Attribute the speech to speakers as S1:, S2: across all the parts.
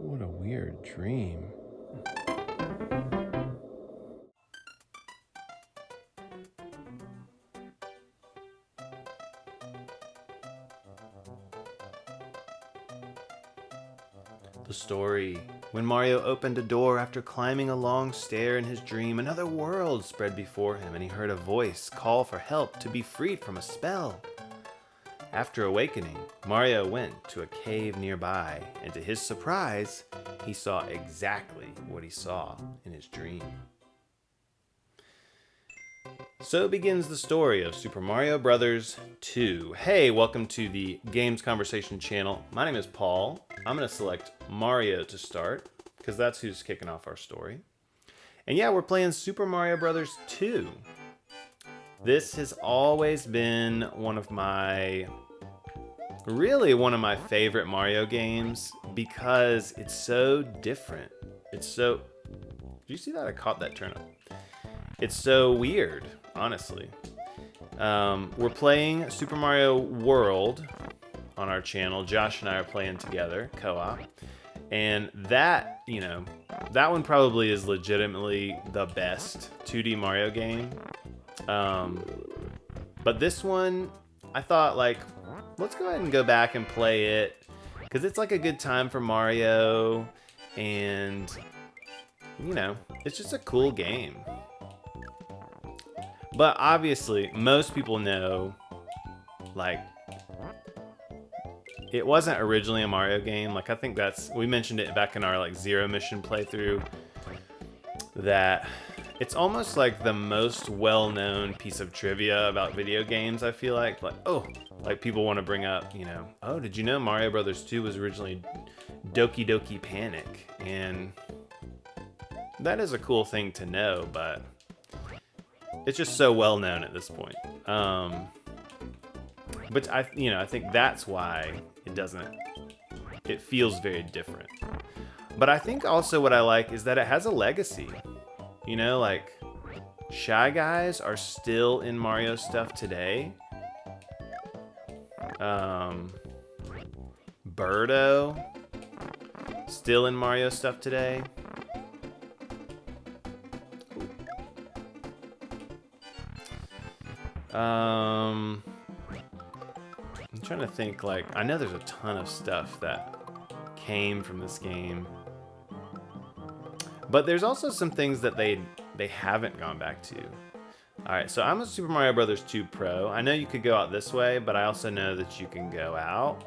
S1: What a weird dream. The story. When Mario opened a door after climbing a long stair in his dream, another world spread before him, and he heard a voice call for help to be freed from a spell. After awakening, Mario went to a cave nearby, and to his surprise, he saw exactly what he saw in his dream. So begins the story of Super Mario Bros. 2. Hey, welcome to the Games Conversation channel. My name is Paul. I'm going to select Mario to start, because that's who's kicking off our story. And yeah, we're playing Super Mario Bros. 2. This has always been one of my favorite Mario games because it's so different. Did you see that? I caught that turnip. It's so weird, honestly. We're playing Super Mario World on our channel. Josh and I are playing together, co-op. And that one probably is legitimately the best 2D Mario game. But this one, I thought, let's go ahead and go back and play it, because it's like a good time for Mario, and, it's just a cool game. But obviously, most people know, it wasn't originally a Mario game. I think we mentioned it back in our Zero Mission playthrough, that it's almost like the most well-known piece of trivia about video games, I feel like. People want to bring up, oh, did you know Mario Brothers 2 was originally Doki Doki Panic? And that is a cool thing to know, but it's just so well known at this point. But I think that's why it feels very different. But I think also what I like is that it has a legacy. Shy Guys are still in Mario stuff today. Birdo, still in Mario stuff today. I'm trying to think, I know there's a ton of stuff that came from this game. But there's also some things that they haven't gone back to. Alright, so I'm a Super Mario Bros. 2 Pro. I know you could go out this way, but I also know that you can go out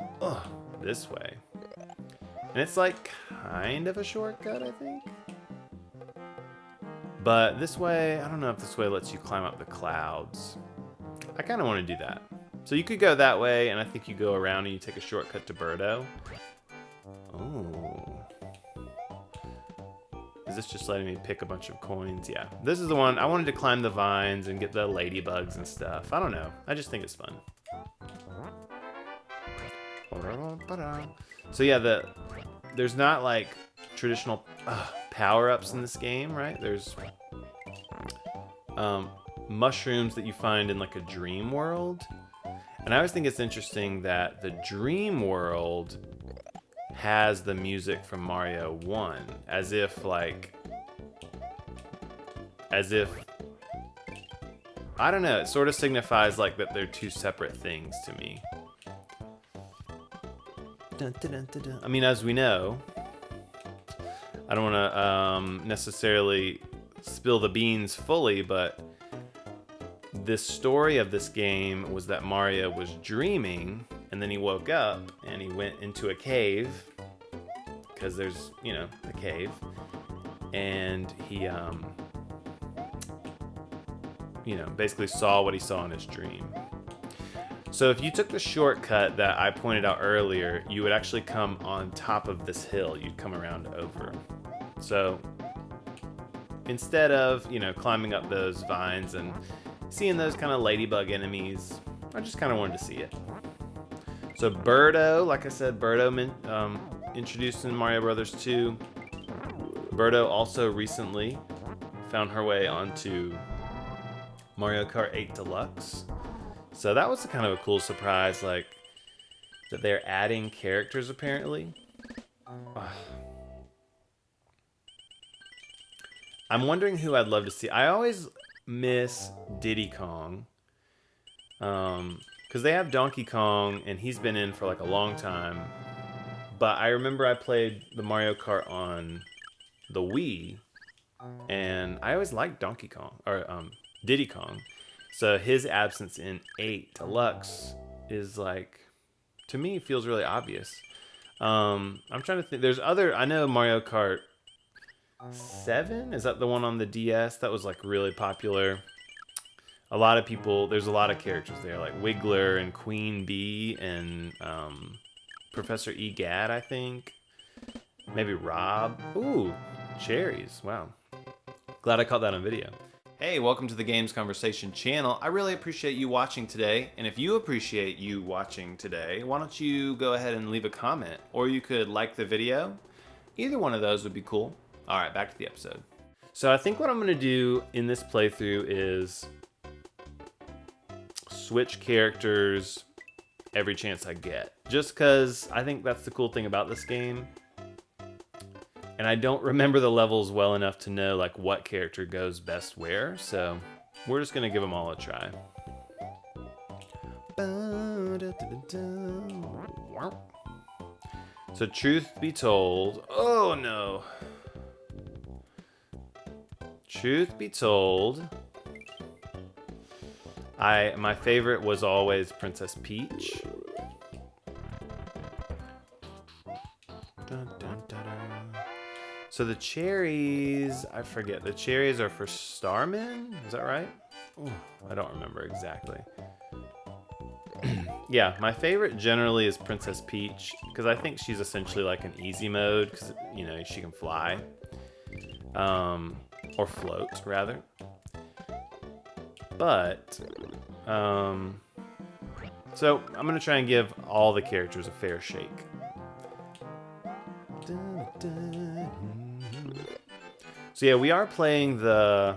S1: this way. And it's kind of a shortcut, I think. But this way, I don't know if this way lets you climb up the clouds. I kind of want to do that. So you could go that way, and I think you go around and you take a shortcut to Birdo. Oh. Is this just letting me pick a bunch of coins? Yeah. This is the one. I wanted to climb the vines and get the ladybugs and stuff. I don't know. I just think it's fun. So yeah, there's not traditional power-ups in this game, right? There's mushrooms that you find in a dream world. And I always think it's interesting that the dream world has the music from Mario 1, as if I don't know, it sort of signifies that they're two separate things to me. Dun, dun, dun, dun, dun. I mean, as we know, I don't want to necessarily spill the beans fully, but this story of this game was that Mario was dreaming, and then he woke up and he went into a cave, because there's, a cave, and he, basically saw what he saw in his dream. So if you took the shortcut that I pointed out earlier, you would actually come on top of this hill. You'd come around over. So instead of, climbing up those vines and seeing those kind of ladybug enemies, I just kind of wanted to see it. So Birdo, like I said, Birdo introduced in Mario Bros. 2. Birdo also recently found her way onto Mario Kart 8 Deluxe. So that was kind of a cool surprise, that they're adding characters apparently. I'm wondering who I'd love to see. I always miss Diddy Kong. Because they have Donkey Kong, and he's been in for like a long time. But I remember I played the Mario Kart on the Wii, and I always liked Donkey Kong, or Diddy Kong. So his absence in 8 Deluxe is like, to me, feels really obvious. I'm trying to think. There's other, I know Mario Kart 7? Is that the one on the DS? That was like really popular. A lot of people, there's a lot of characters there, like Wiggler and Queen Bee and Professor Egad, I think. Maybe Rob. Ooh, cherries. Wow. Glad I caught that on video. Hey, welcome to the Games Conversation channel. I really appreciate you watching today. And if you appreciate you watching today, why don't you go ahead and leave a comment? Or you could like the video. Either one of those would be cool. All right, back to the episode. So I think what I'm going to do in this playthrough is switch characters every chance I get. Just because I think that's the cool thing about this game. And I don't remember the levels well enough to know like what character goes best where. So we're just going to give them all a try. So truth be told, oh no. Truth be told, my favorite was always Princess Peach. Dun, dun, dun, dun. So the cherries, I forget. The cherries are for Starman? Is that right? Ooh, I don't remember exactly. Yeah, my favorite generally is Princess Peach because I think she's essentially like an easy mode because, you know, she can fly. Or float, rather. But, so I'm going to try and give all the characters a fair shake. So yeah, we are playing the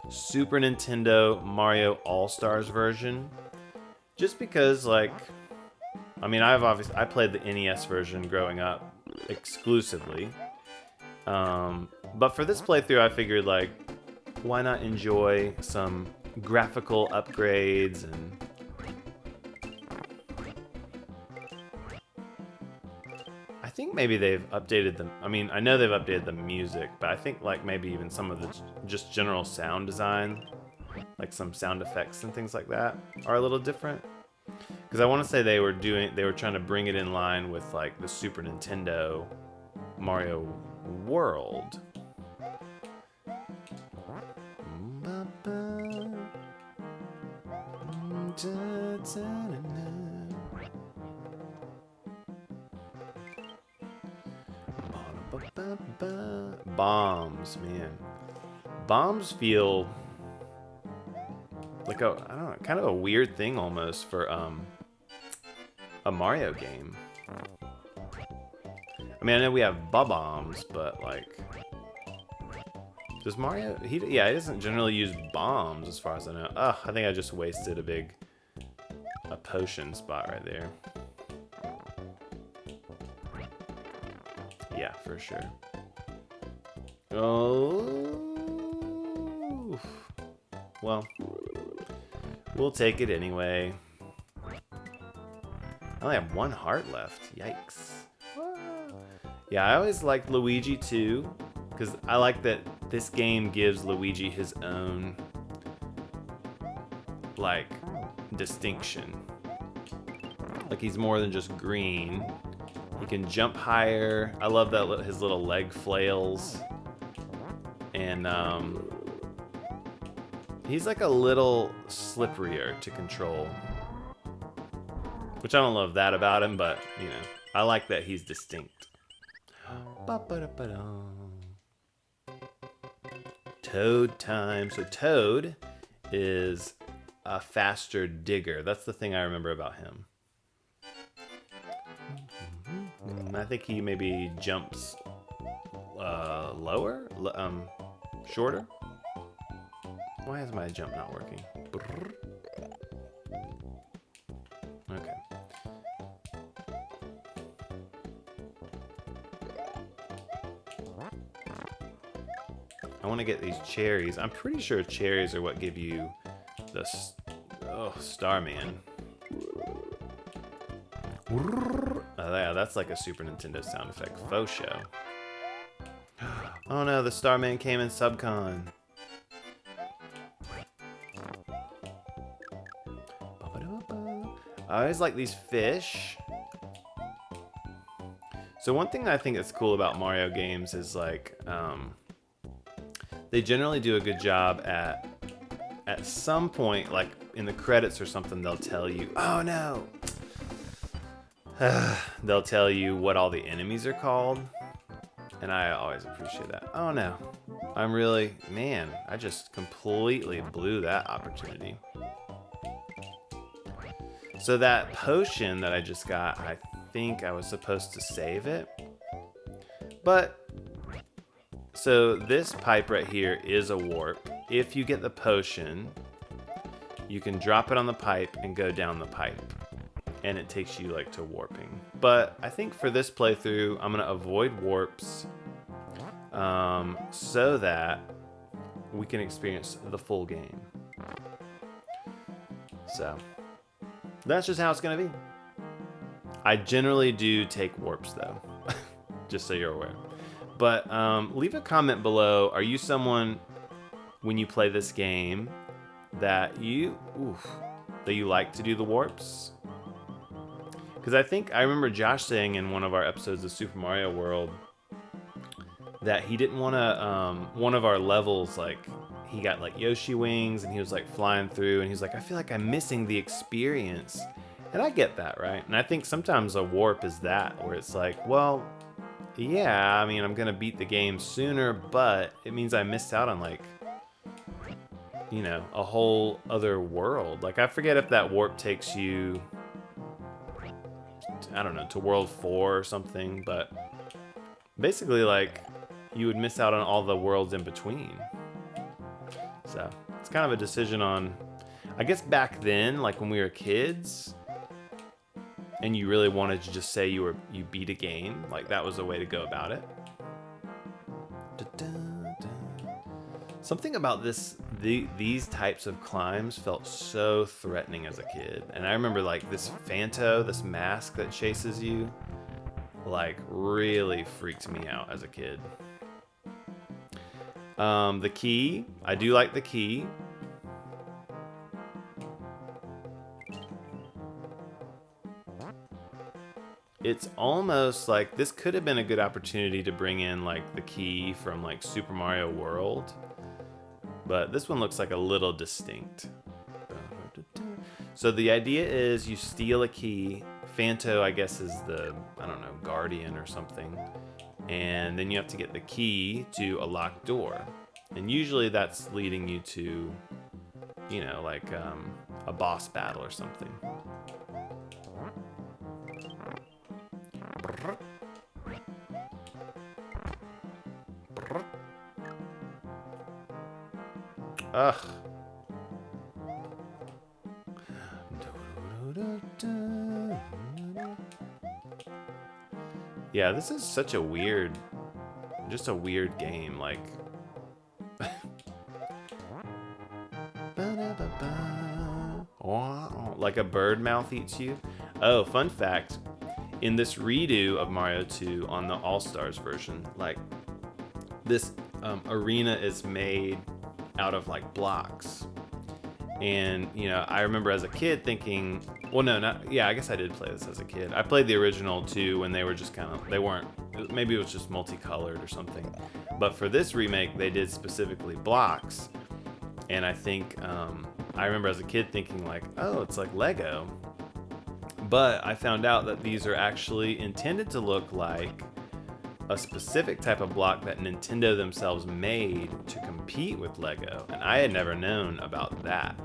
S1: Super Nintendo Mario All-Stars version. Just because, like, I mean, I played the NES version growing up exclusively. But for this playthrough, I figured, like, why not enjoy some graphical upgrades and I think maybe they've updated them. I mean, I know they've updated the music, but I think like maybe even some of the just general sound design, like some sound effects and things like that are a little different. Because I want to say they were trying to bring it in line with like the Super Nintendo Mario World. Bombs, man. Bombs feel like I don't know, kind of a weird thing almost for a Mario game. I mean, I know we have bombs, but like, does Mario? He doesn't generally use bombs as far as I know. Ugh, I think I just wasted a potion spot right there. Yeah, for sure. Oh, well, we'll take it anyway. I only have 1 heart left. Yikes. Yeah, I always liked Luigi too, because I like that this game gives Luigi his own, like, distinction. Like, he's more than just green. He can jump higher. I love that his little leg flails. And he's like a little slipperier to control. Which I don't love that about him, but, you know, I like that he's distinct. Toad time. So Toad is a faster digger. That's the thing I remember about him. I think he maybe jumps lower, shorter. Why is my jump not working? Okay. I want to get these cherries. I'm pretty sure cherries are what give you the Starman. Oh yeah, that's like a Super Nintendo sound effect. Faux show. Oh no, the Starman came in Subcon. I always like these fish. So one thing that I think that's cool about Mario games is like, they generally do a good job at some point, like in the credits or something, they'll tell you, oh no. They'll tell you what all the enemies are called. And I always appreciate that. Oh no. Man, I just completely blew that opportunity. So that potion that I just got, I think I was supposed to save it. But, so this pipe right here is a warp. If you get the potion, you can drop it on the pipe and go down the pipe. And it takes you like to warping. But I think for this playthrough, I'm gonna avoid warps so that we can experience the full game. So that's just how it's gonna be. I generally do take warps though, just so you're aware. But leave a comment below. Are you someone, when you play this game, that you like to do the warps? Because I remember Josh saying in one of our episodes of Super Mario World that he didn't want to, one of our levels, like, he got like Yoshi wings and he was like flying through and he's like, I feel like I'm missing the experience. And I get that, right? And I think sometimes a warp is that, where it's like, well, yeah, I mean, I'm going to beat the game sooner, but it means I missed out on like, you know, a whole other world. Like, I forget if that warp takes you, I don't know, to World 4 or something, but basically, like, you would miss out on all the worlds in between. So, it's kind of a decision on, I guess back then, like when we were kids, and you really wanted to just say you beat a game, like that was the way to go about it. Something about these types of climbs felt so threatening as a kid. And I remember like this Phanto, this mask that chases you, like really freaked me out as a kid. The key, I do like the key. It's almost like this could have been a good opportunity to bring in like the key from like Super Mario World, but this one looks like a little distinct. So the idea is you steal a key. Phanto, I guess, is the, I don't know, guardian or something. And then you have to get the key to a locked door. And usually that's leading you to, you know, like a boss battle or something. Ugh. Yeah, this is such a weird, just a weird game, like. Like a bird mouth eats you. Oh, fun fact. In this redo of Mario 2 on the All-Stars version, like this arena is made out of like blocks. And, you know, I remember as a kid thinking, well, no, not, yeah, I guess I did play this as a kid. I played the original too when they were just kind of, they weren't, maybe it was just multicolored or something. But for this remake, they did specifically blocks. And I think, I remember as a kid thinking like, oh, it's like Lego. But I found out that these are actually intended to look like a specific type of block that Nintendo themselves made to compete with Lego. And I had never known about that.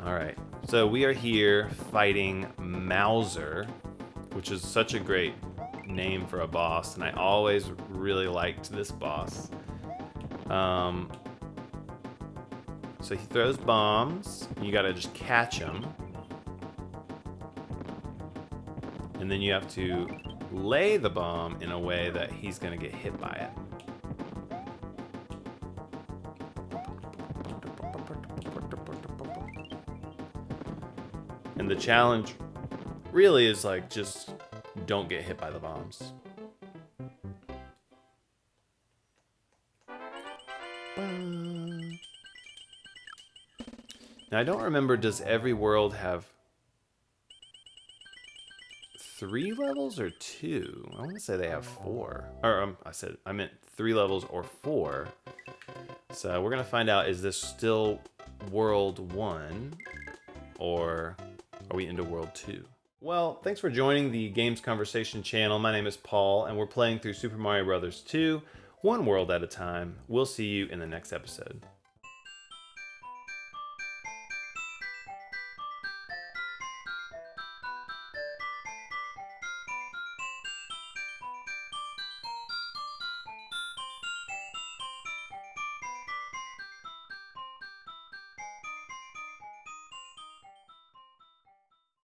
S1: All right, so we are here fighting Mauser, which is such a great name for a boss. And I always really liked this boss. So he throws bombs. You gotta just catch him. And then you have to lay the bomb in a way that he's gonna get hit by it. And the challenge really is like, just don't get hit by the bombs. Now I don't remember, does every world have 3 levels or 2? I want to say they have 4. Or I meant 3 levels or 4. So we're gonna find out, is this still world 1 or are we into world 2? Well, thanks for joining the Games Conversation channel. My name is Paul and we're playing through Super Mario Bros. 2, one world at a time. We'll see you in the next episode.